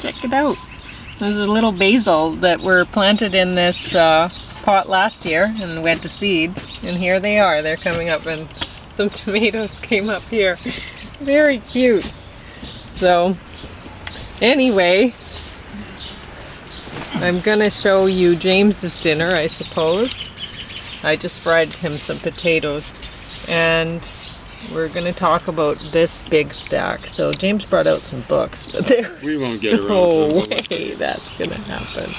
Check it out. There's a little basil that were planted in this pot last year and went to seed. And here they are. They're coming up, and some tomatoes came up here. Very cute. So, anyway, I'm going to show you James's dinner, I suppose. I just fried him some potatoes. And we're going to talk about this big stack. So James brought out some books, but we won't get around no to way that's going to happen.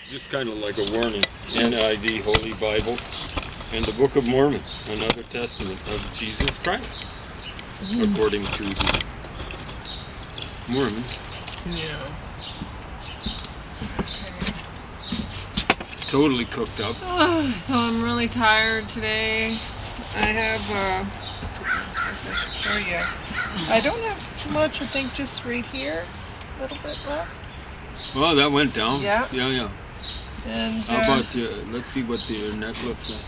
Just kind of like a warning. NIV, Holy Bible, and the Book of Mormon, another testament of Jesus Christ, according to the Mormons. Yeah. Totally cooked up. So I'm really tired today. I have, I should show you. I don't have much, I think just right here, a little bit left. Well, that went down. Yeah. Yeah. And how about, let's see what your neck looks like.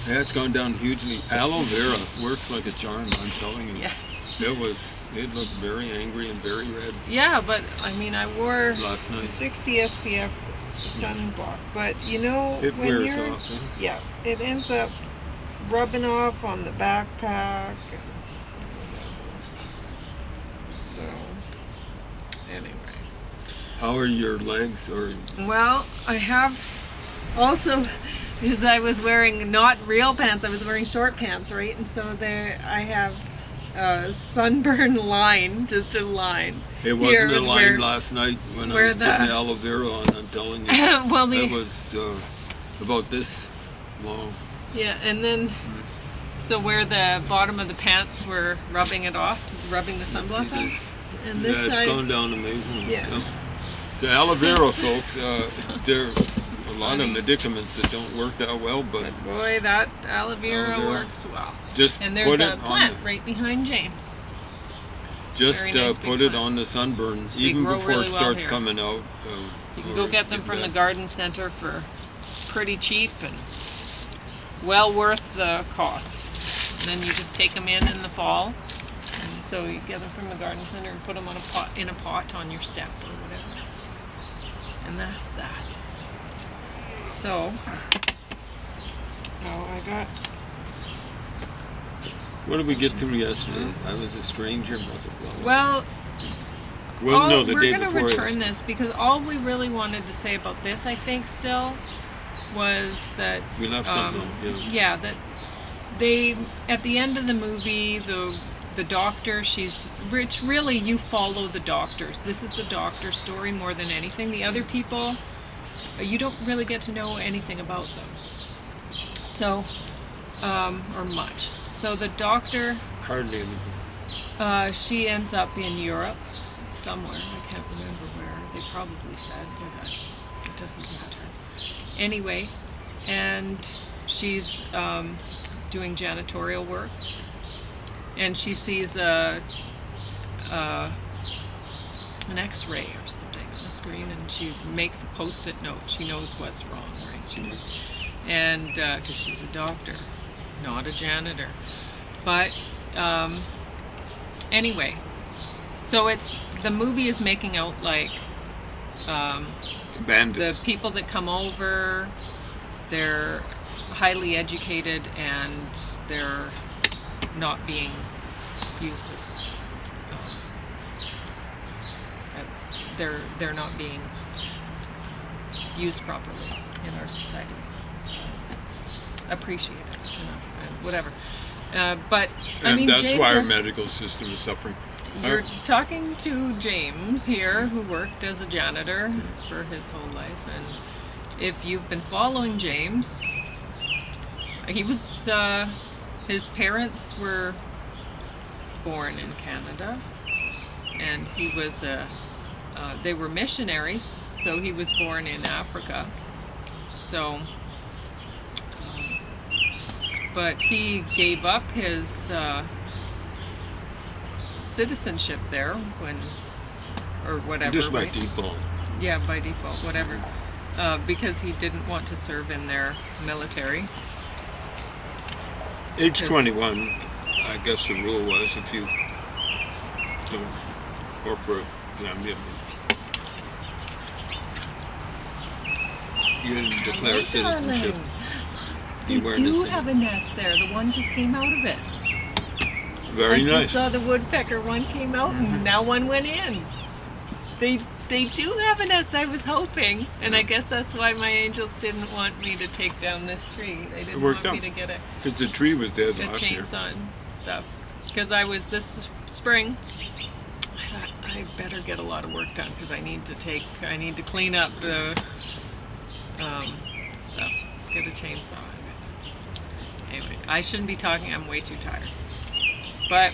Yeah, it's gone down hugely. Aloe vera works like a charm, I'm telling you. Yeah. It looked very angry and very red. Yeah, but I mean, I wore last night 60 SPF sunblock, but you know, it when wears you're, off. Yeah, it ends up rubbing off on the backpack. And so, anyway. How are your legs? Well, I have also, because I was wearing not real pants, I was wearing short pants, right? And so there, I have a sunburn line, just a line. It wasn't a line last night when I was putting the aloe vera on, I'm telling you. Well, it was about this long. Yeah, and then, so where the bottom of the pants were rubbing it off, rubbing the sunblock off. And this it's side, gone down amazingly. Yeah. So aloe vera, folks, there are a lot of medicaments that don't work that well, but boy, that aloe vera works well. Just and there's put a it plant right behind James. Just nice put it on the sunburn, even before it starts coming out. You can go get them from the garden center for pretty cheap and well worth the cost. And then you just take them in the fall. And so you get them from the garden center and put them on in a pot on your step or whatever. And that's that. So, I got. What did we get through yesterday? I was a stranger, was it? Well, no, the day before. We're going to return this because all we really wanted to say about this, I think, still, was that we left something on. Yeah, that they at the end of the movie, the doctor, it's really you follow the doctors. This is the doctor's story more than anything. The other people, you don't really get to know anything about them. So, or much. So the doctor, hardly anything. She ends up in Europe somewhere. I can't remember where. They probably said, but it doesn't matter. Anyway, and she's doing janitorial work, and she sees an X-ray or something on the screen, and she makes a post-it note. She knows what's wrong, right? And because she's a doctor, not a janitor. But anyway, so the movie is making out like the people that come over, they're highly educated and they're not being used as they're not being used properly in our society. Appreciated, and whatever. But I mean, that's James, why our medical system is suffering. You're talking to James here, who worked as a janitor for his whole life, and if you've been following James, he was his parents were born in Canada, and he was they were missionaries, so he was born in Africa. So. But he gave up his citizenship there or whatever. Just by default. Yeah, by default, whatever. Because he didn't want to serve in their military. Age 21, I guess the rule was if you don't, or for Zambia. You didn't declare citizenship. Darling. You They weren't do listening. have a nest there. The one just came out of it. Very I just nice. saw the woodpecker one came out and now one went in. They do have a nest. I was hoping, and I guess that's why my angels didn't want me to take down this tree. They didn't worked want me out. to get a Because the tree was dead last year. chainsaw and stuff. Because I was this spring. I thought I better get a lot of work done because I need to clean up the stuff. Get a chainsaw. Anyway, I shouldn't be talking. I'm way too tired. But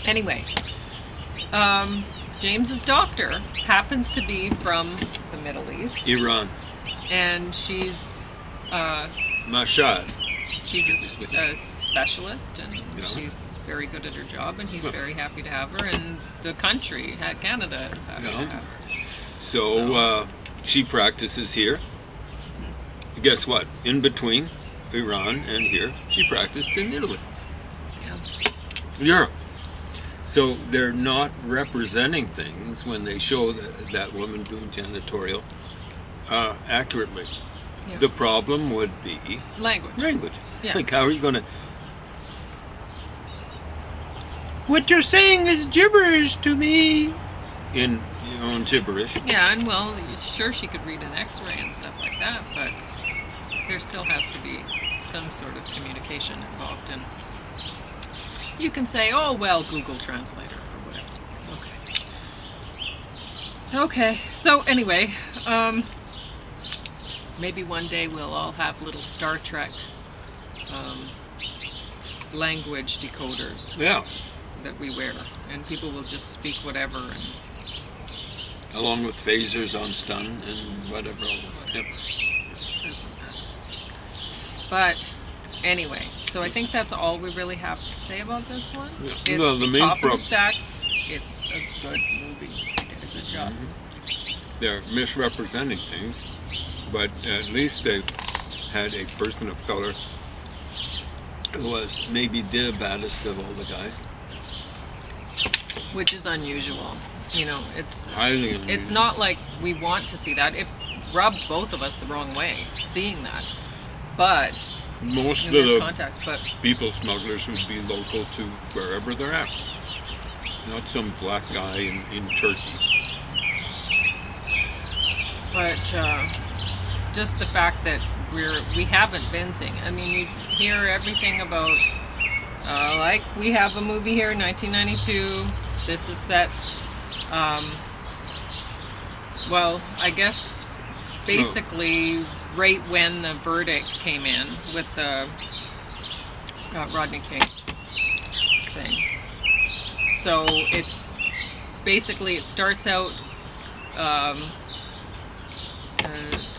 anyway, James's doctor happens to be from the Middle East, Iran. and she's Mashad. a specialist, and Yeah. she's very good at her job, and he's very happy to have her, and the country, Canada, is happy to have her. So she practices here. Guess what? In between Iran and here, she practiced in Italy. Yeah. Europe. So they're not representing things when they show that woman doing janitorial accurately. Yeah. The problem would be Language. Yeah. Like, how are you going to... What you're saying is gibberish to me. In your own gibberish. Yeah, and well, sure she could read an X-ray and stuff like that, but there still has to be some sort of communication involved, and you can say, oh well, Google Translator or whatever. Okay. So anyway, maybe one day we'll all have little Star Trek language decoders Yeah. that we wear, and people will just speak whatever. And Along with phasers on stun and whatever else. Yep. doesn't matter. But anyway, so I think that's all we really have to say about this one. Yeah. It's Well, the main top of the problem- stack. It's a good movie. They did a good job. They're misrepresenting things, but at least they had a person of color who was maybe the baddest of all the guys. Which is unusual. You know, it's Highly unusual. it's not like we want to see that. It rubbed both of us the wrong way, seeing that. But Most in of this the context, but people smugglers would be local to wherever they're at. Not some black guy in Turkey. just the fact that we haven't been seeing. I mean, you hear everything about like we have a movie here, 1992. This is set. Well, I guess basically right when the verdict came in with the Rodney King thing. So it's basically, it starts out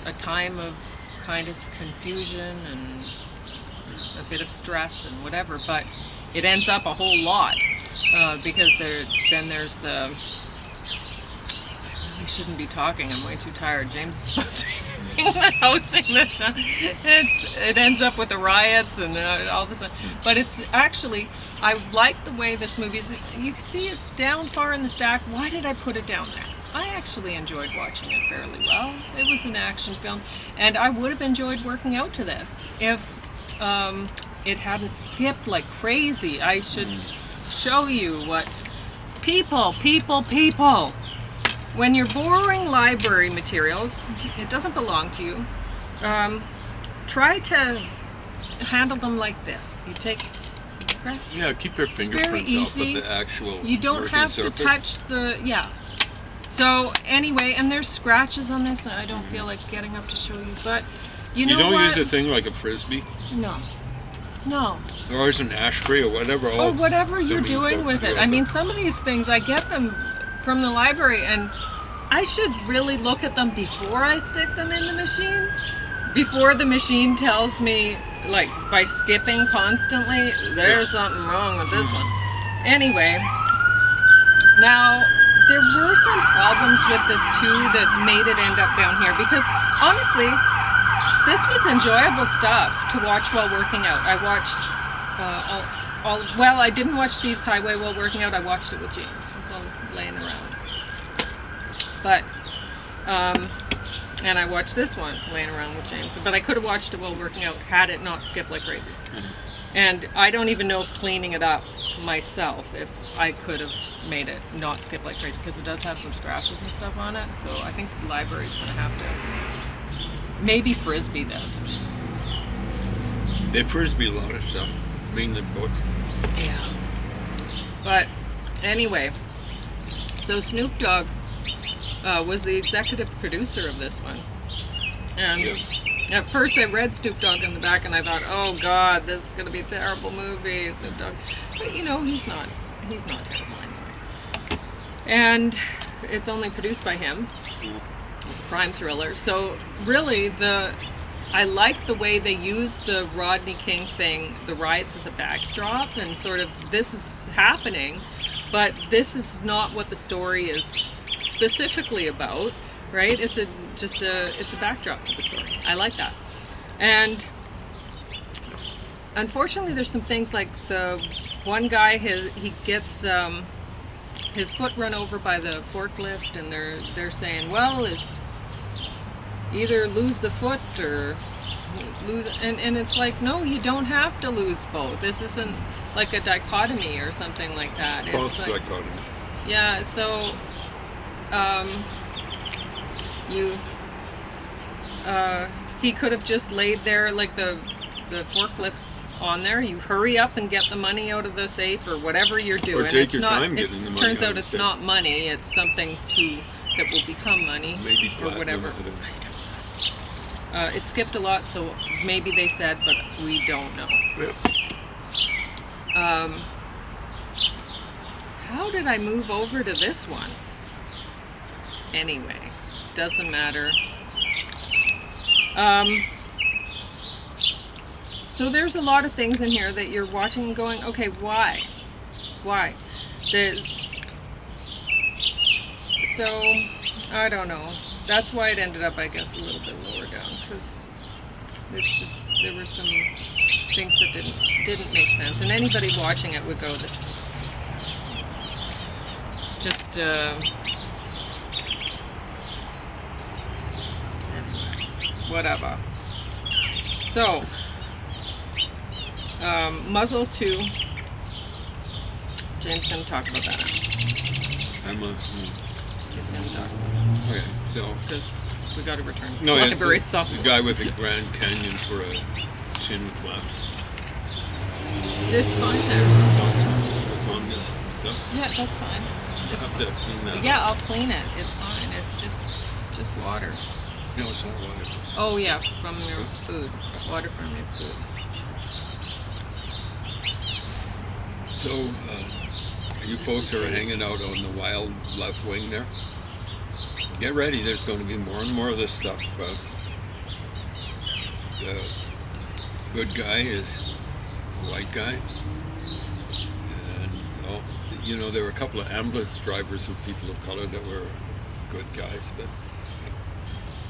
a time of kind of confusion and a bit of stress and whatever, but it ends up a whole lot because there's the... I shouldn't be talking. I'm way too tired. James is supposed to be hosting this. It ends up with the riots and all this. But it's actually, I like the way this movie is. You can see it's down far in the stack. Why did I put it down there? I actually enjoyed watching it fairly well. It was an action film, and I would have enjoyed working out to this if it hadn't skipped like crazy. I should show you what people. When you're borrowing library materials, it doesn't belong to you. Try to handle them like this. You take, press. Yeah, keep your very fingerprints off of easy. the actual You don't working have surface. to touch the, yeah. So anyway, and there's scratches on this, and I don't feel like getting up to show you, but you know You don't what? use a thing like a frisbee No. or as an ashtray or whatever. Or whatever so you're many doing folks with do it. I mean, some of these things, I get them from the library, and I should really look at them before I stick them in the machine. Before the machine tells me, like, by skipping constantly, there's something wrong with this one. Anyway, now, there were some problems with this too that made it end up down here, because honestly, this was enjoyable stuff to watch while working out. I watched well, I didn't watch Thieves Highway while working out. I watched it with James while laying around. But, and I watched this one laying around with James. But I could have watched it while working out had it not skipped like crazy. And I don't even know if cleaning it up myself, if I could have made it not skip like crazy, because it does have some scratches and stuff on it. So I think the library's going to have to maybe Frisbee this. They Frisbee a lot of stuff, mainly books. Yeah. But anyway, so Snoop Dogg was the executive producer of this one. And at first I read Snoop Dogg in the back and I thought, oh God, this is going to be a terrible movie, Snoop Dogg. But you know, he's not terrible anyway. And it's only produced by him. It's a crime thriller. So really I like the way they use the Rodney King thing, the riots, as a backdrop, and sort of this is happening, but this is not what the story is specifically about, right? It's a backdrop to the story. I like that. And unfortunately, there's some things like the one guy, he gets his foot run over by the forklift, and they're saying, well, it's either lose the foot or lose, and it's like, no, you don't have to lose both. This isn't like a dichotomy or something like that. False It's like, dichotomy. yeah, so he could have just laid there, like the forklift on there. You hurry up and get the money out of the safe or whatever you're doing. Or take it's your not, time getting the money turns out out of the it's safe. not money. It's something that will become money, Maybe or platinum. whatever. I don't know. It skipped a lot, so maybe they said, but we don't know. Yep. How did I move over to this one? Anyway, doesn't matter. So there's a lot of things in here that you're watching and going, okay, why? Why? So, I don't know. That's why it ended up, I guess, a little bit lower down, because there were some things that didn't make sense, and anybody watching it would go, this doesn't make sense. Just whatever. So Muzzle 2, James going to talk about that. He's going to talk about it. Okay, so Because we got to return to no, the it's library the itself. guy with the Grand Canyon for a chin with left. It's fine there. No, it's on this stuff. Yeah, that's fine. You It's have to clean that Yeah, up. I'll clean it. It's fine. It's just water. No, it's not water. It's Oh yeah, from your food. Water from your food. So, you folks are hanging out on the wild left wing there. Get ready, there's going to be more and more of this stuff. The good guy is a white guy. And, there were a couple of ambulance drivers of people of color that were good guys, but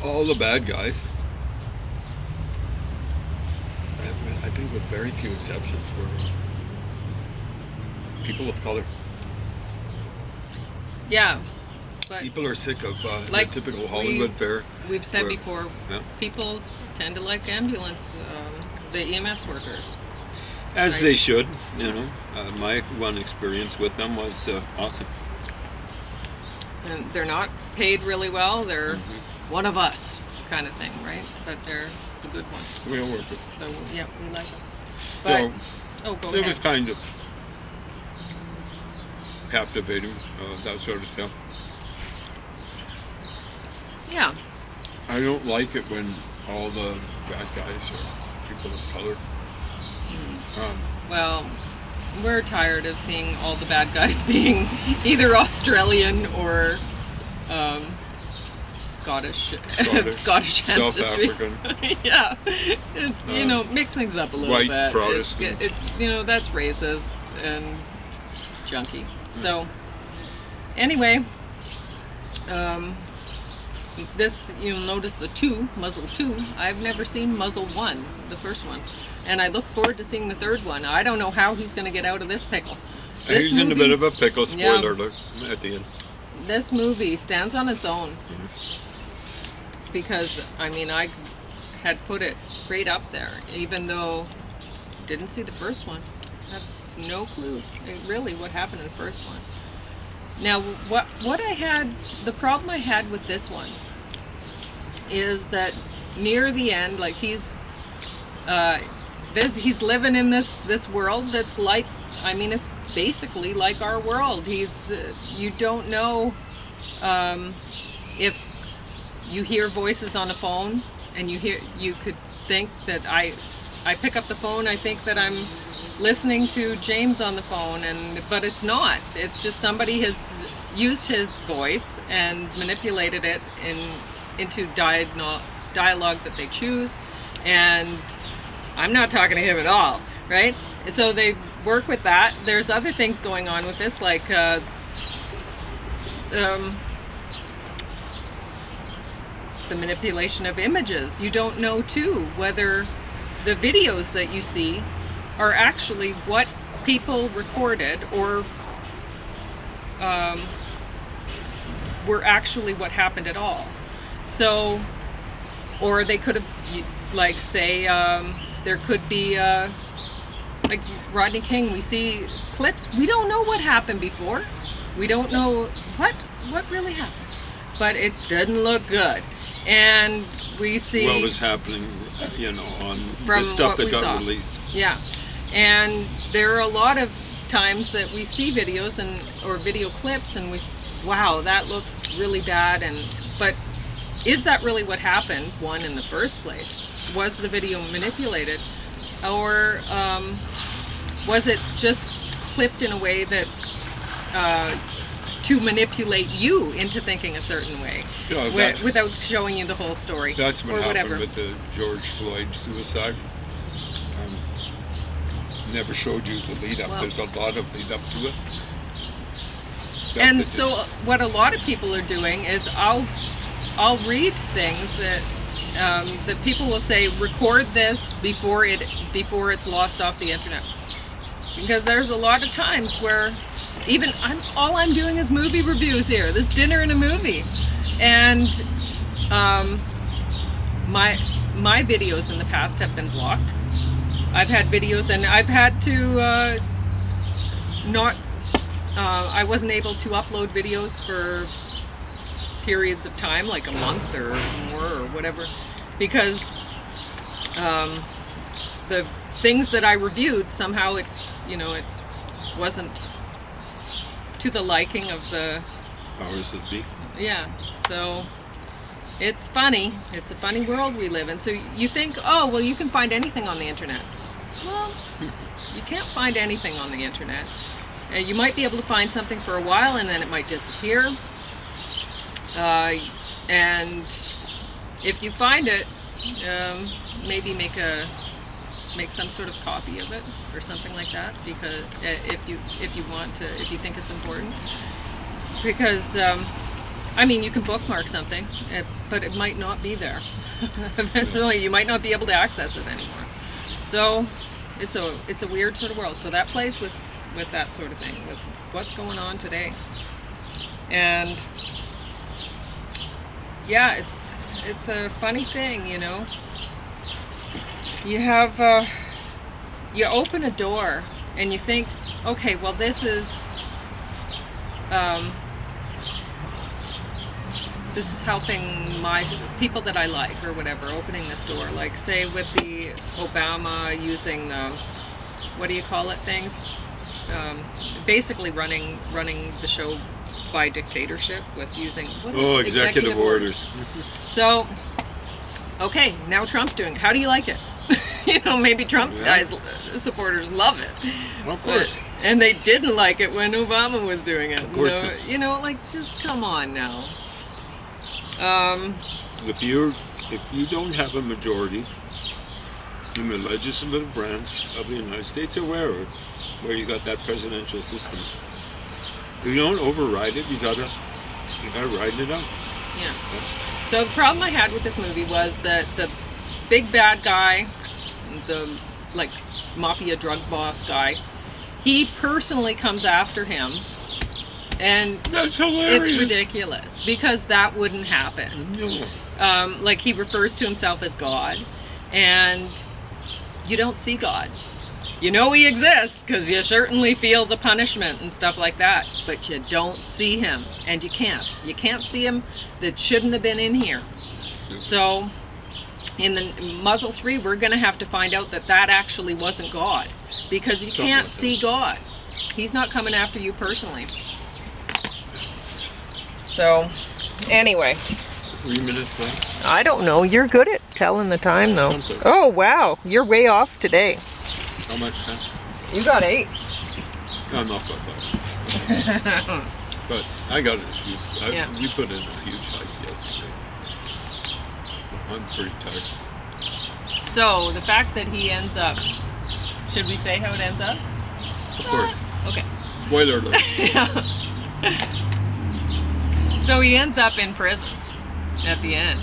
all the bad guys, I think with very few exceptions, were people of color. Yeah, but People are sick of Like the typical Hollywood fare. we've said where- before, Yeah. people tend to like ambulance, the EMS workers. As Right. they should, my one experience with them was awesome. And they're not paid really well. They're Mhm. one of us kind of thing, right? But they're the good ones. Real workers. So yeah, we like them. So But, go it ahead. was kind of captivating, that sort of stuff. Yeah. I don't like it when all the bad guys are people of color. Well, we're tired of seeing all the bad guys being either Australian or Scottish South ancestry. African. Yeah, it's mix things up a little White bit. Protestants. That's racist and junky. So anyway, this you'll notice the Muzzle 2. I've never seen Muzzle 1, the first one, and I look forward to seeing the third one. I don't know how he's going to get out of this pickle. He's in a bit of a pickle, Yeah. spoiler alert, at the end. this movie stands on its own. Because, I mean, I had put it right up there, even though I didn't see the first one. I have no clue, really, what happened in the first one. Now, the problem I had with this one is that near the end, like he's living in this world that's like, I mean, it's basically like our world. You don't know if you hear voices on a phone, and you could think that I pick up the phone, I think that I'm listening to James on the phone, but it's not. It's just somebody has used his voice and manipulated it into dialogue that they choose, and I'm not talking to him at all, right? So they work with that. There's other things going on with this, like the manipulation of images. You don't know, too, whether the videos that you see are actually what people recorded or were actually what happened at all. So, or they could have, like, say, there could be, like Rodney King, we see clips, we don't know what happened before. We don't know what really happened. But it didn't look good. And we see what was happening, on from the stuff that got saw. released. Yeah, and there are a lot of times that we see videos or video clips, and wow, that looks really bad. But is that really what happened? One, in the first place, was the video manipulated, or was it just clipped in a way that to manipulate you into thinking a certain way, without showing you the whole story? That's what happened whatever. with the George Floyd suicide. Never showed you the lead up. Well, there's a lot of lead up to it. And so what a lot of people are doing is I'll read things that people will say, record this before it's lost off the internet. Because there's a lot of times where even all I'm doing is movie reviews here. This dinner and a movie, and my videos in the past have been blocked. I've had videos, and I've had to I wasn't able to upload videos for periods of time, like a month or more or whatever, because the things that I reviewed, somehow it wasn't to the liking of the powers that be. Yeah, so it's funny. It's a funny world we live in. So you think, oh, well, you can find anything on the internet. Well, you can't find anything on the internet. You might be able to find something for a while, and then it might disappear. And if you find it, maybe make some sort of copy of it or something like that, because if you think it's important, because I mean, you can bookmark something, but it might not be there. Eventually, you might not be able to access it anymore. So it's a weird sort of world. So that plays with that sort of thing, with what's going on today. And yeah, it's a funny thing, You have you open a door and you think, okay, well, this is helping my people that I like or whatever, opening this door. Like, say, with the Obama using the, what do you call it, things? Basically running the show by dictatorship with using executive orders. So, okay, now Trump's doing it. How do you like it? Maybe Trump's guys, supporters love it. Well, of course. And they didn't like it when Obama was doing it. Of course. Like, just come on now. If you don't have a majority in the legislative branch of the United States or where you got that presidential system, you don't override it. You gotta ride it out. Yeah. So the problem I had with this movie was that the big bad guy, the mafia drug boss guy, he personally comes after him And That's hilarious. it's ridiculous because that wouldn't happen. No. Like he refers to himself as God, and you don't see God. You know he exists because you certainly feel the punishment and stuff like that, but you don't see him, and you can't. You can't see him. That shouldn't have been in here. So in the Muzzle 3, we're going to have to find out that actually wasn't God, because you can't see God. He's not coming after you personally. So, anyway. 3 minutes left. I don't know. You're good at telling the time, though. Something. Oh, wow. You're way off today. How much time? You got 8. I'm not by 5. But I got an excuse. Yeah. You put in a huge hike yesterday. I'm pretty tired. So, the fact that he ends up... Should we say how it ends up? Of course. Okay. Spoiler alert. So he ends up in prison at the end.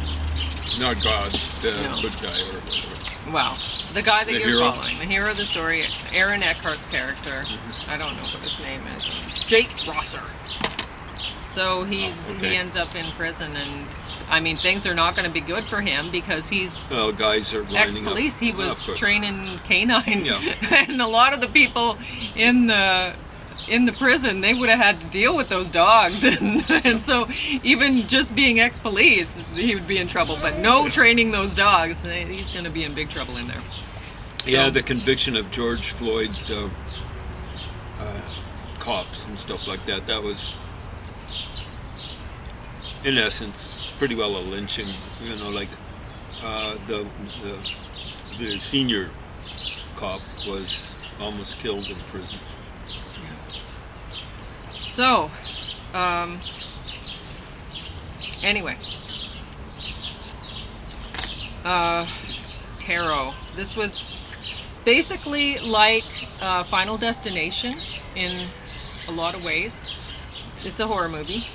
Not God, the No. good guy or whatever. Wow. The guy that The you're hero? following, the hero of the story, Aaron Eckhart's character. I don't know what his name is. Jake Rosser. So he ends up in prison, and I mean things are not going to be good for him because he's Well, guys are lining ex-police. up. He was Of course. training canine, Yeah. and a lot of the people in the prison, they would have had to deal with those dogs, and so even just being ex-police, he would be in trouble. But no training those dogs, he's going to be in big trouble in there. Yeah, So- the conviction of George Floyd's cops and stuff like that. That was, in essence, pretty well a lynching. You know, like the senior cop was almost killed in prison. So, anyway, Tarot. This was basically like Final Destination in a lot of ways. It's a horror movie.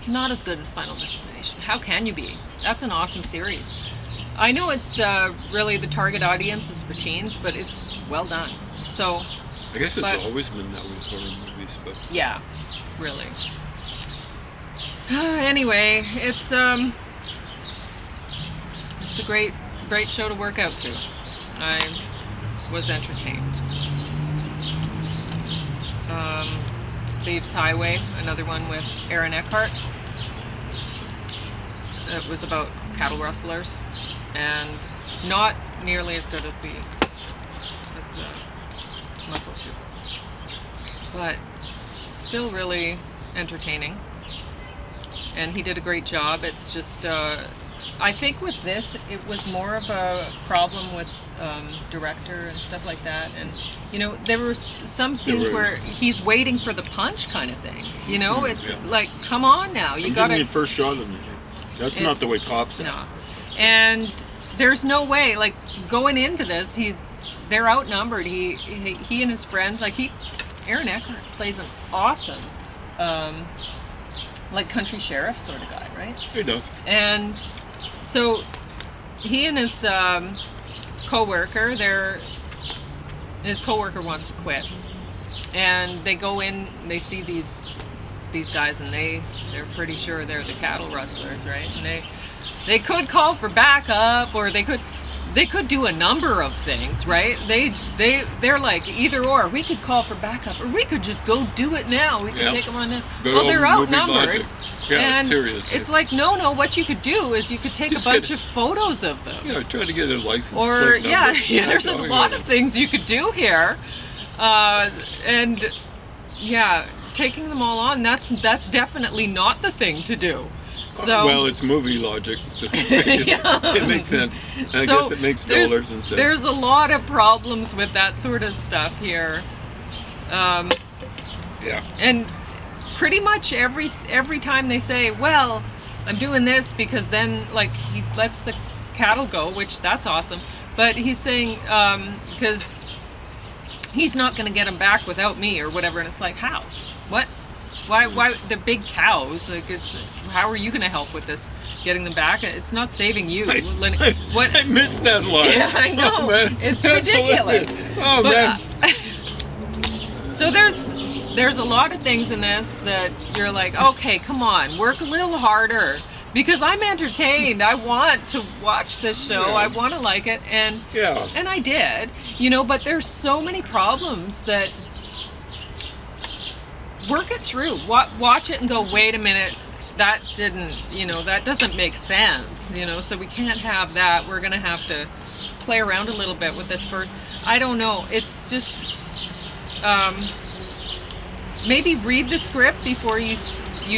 Not as good as Final Destination. How can you be? That's an awesome series. I know it's really the target audience is for teens, but it's well done. So, I guess it's But- always been that with horror movies, but yeah, really. Anyway, it's a great show to work out to. I was entertained. Thieves Highway, another one with Aaron Eckhart. It was about cattle rustlers, and not nearly as good as the Muzzle 2, but still really entertaining. And he did a great job. It's just, I think with this, it was more of a problem with director and stuff like that. And, you know, there were some scenes where he's waiting for the punch kind of thing. You know, it's Yeah. like, come on now, you I'm gotta... giving you first shot on it. That's not the way cops act. No. And there's no way, like, going into this, they're outnumbered. He and his friends, like, Aaron Eckhart plays an awesome, like, country sheriff sort of guy, right? You know. And so he and his co-worker, his co-worker wants to quit, and they go in, they see these guys, and they're pretty sure they're the cattle rustlers, right? And they could call for backup, or they could do a number of things, right? They're like either or. We could call for backup, or we could just go do it now. We could take them on now. Good Well, they're old movie outnumbered. logic. Yeah, And seriously. it's like, no, what you could do is you could take Just a bunch get- of photos of them. Yeah, try to get a license Or, plate yeah, number. there's a That's all lot you of things you could do here. And, yeah, taking them all on, that's definitely not the thing to do. So, well, it's movie logic, so Yeah. it makes sense. And I So guess it makes there's- dollars and cents. There's a lot of problems with that sort of stuff here. Yeah. And pretty much every time they say, well, I'm doing this because then, like, he lets the cattle go, which that's awesome. But he's saying, because he's not going to get them back without me or whatever. And it's like, how? What? Why the big cows? Like, how are you going to help with this? Getting them back? It's not saving you. What? I missed that line. Yeah, I know. Oh, man. It's That's ridiculous. hilarious. Oh, But, man. so there's there's a lot of things in this that you're like, okay, come on, work a little harder, because I'm entertained. I want to watch this show. Yeah. I want to like it, and Yeah. I did, but there's so many problems that work it through. Watch it and go, wait a minute, that didn't, that doesn't make sense, so we can't have that. We're gonna have to play around a little bit with this first. I don't know. It's just maybe read the script before you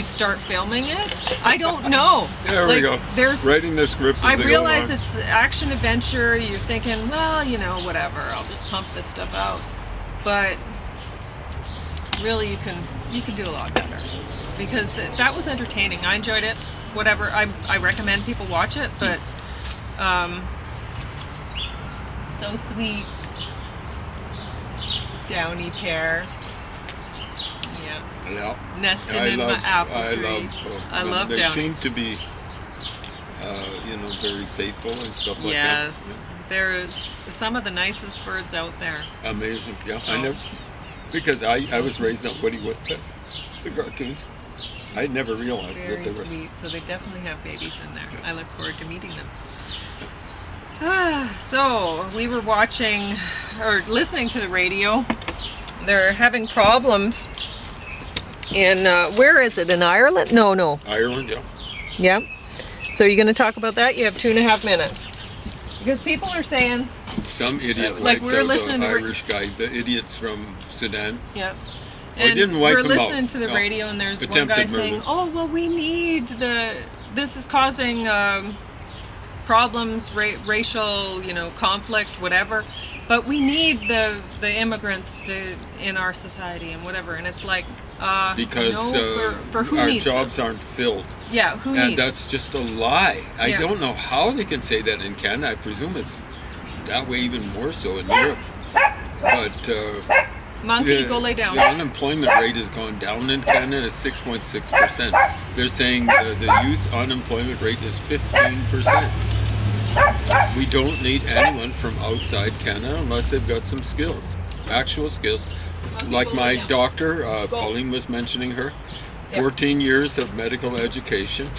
start filming it. I don't know. There we go. There's writing the script. I realize it's action adventure. You're thinking, well, whatever. I'll just pump this stuff out. But really, you can do a lot better, because that was entertaining. I enjoyed it. Whatever. I recommend people watch it. But so sweet, downy pear. Yeah. Nested in my apple tree. I love They downies. seem to be, very faithful and stuff like that. Yes, there's some of the nicest birds out there. Amazing. Yeah. So- Because I was raised on Woody Woodpecker, the cartoons. I never realized that Very they were. sweet. So they definitely have babies in there. I look forward to meeting them. So we were watching or listening to the radio. They're having problems in where is it? In Ireland? No. Ireland, yeah. Yeah. So you're going to talk about that? You have 2.5 minutes. Because people are saying, Some idiot like wiped we were out listening the to Irish guy, the idiots from Sudan. yeah. Or didn't wipe we're them out. listening to the No. radio, and there's one Attempted guy murder. saying, "Oh, well, we need this is causing problems, racial, conflict, whatever. But we need the immigrants in our society and whatever." And it's like, Because no, for who our needs jobs them? aren't filled. Yeah, who And needs? that's just a lie. I Yeah. don't know how they can say that in Canada. I presume it's that way even more so in Europe. But Monkey, go lay down. the unemployment rate has gone down in Canada. It's 6.6%. They're saying the youth unemployment rate is 15%. We don't need anyone from outside Canada unless they've got some skills, actual skills. Like my doctor, Pauline was mentioning her, 14 years of medical education,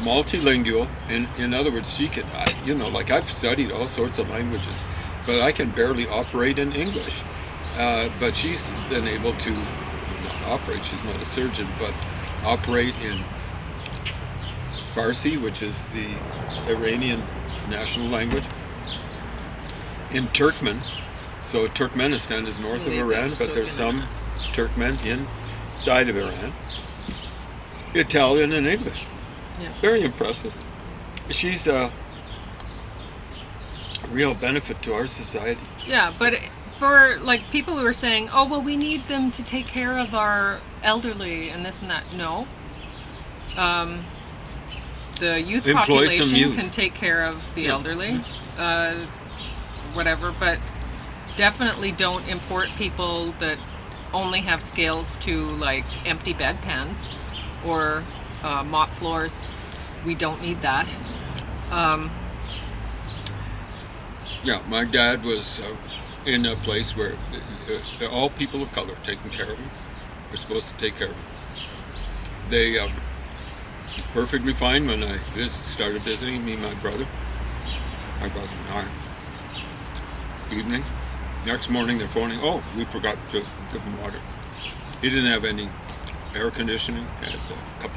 multilingual. In other words, she can, like I've studied all sorts of languages, but I can barely operate in English. But she's been able to, not operate, she's not a surgeon, but operate in Farsi, which is the Iranian national language, in Turkmen. So Turkmenistan is north of Iran, but there's some Turkmen inside of Iran. Italian and English. Yeah. Very impressive. She's a real benefit to our society. Yeah, but for like people who are saying, "Oh, well, we need them to take care of our elderly and this and that." No. The youth Employ some population youth. can take care of the Yeah. elderly, whatever, but definitely don't import people that only have skills to like empty bedpans or mop floors. We don't need that. Yeah, my dad was in a place where all people of color taking care of him. They're supposed to take care of him. They perfectly fine when I started visiting me, my brother and I. Evening. Next morning they're phoning, "Oh, we forgot to give him water." He didn't have any air conditioning, had a cup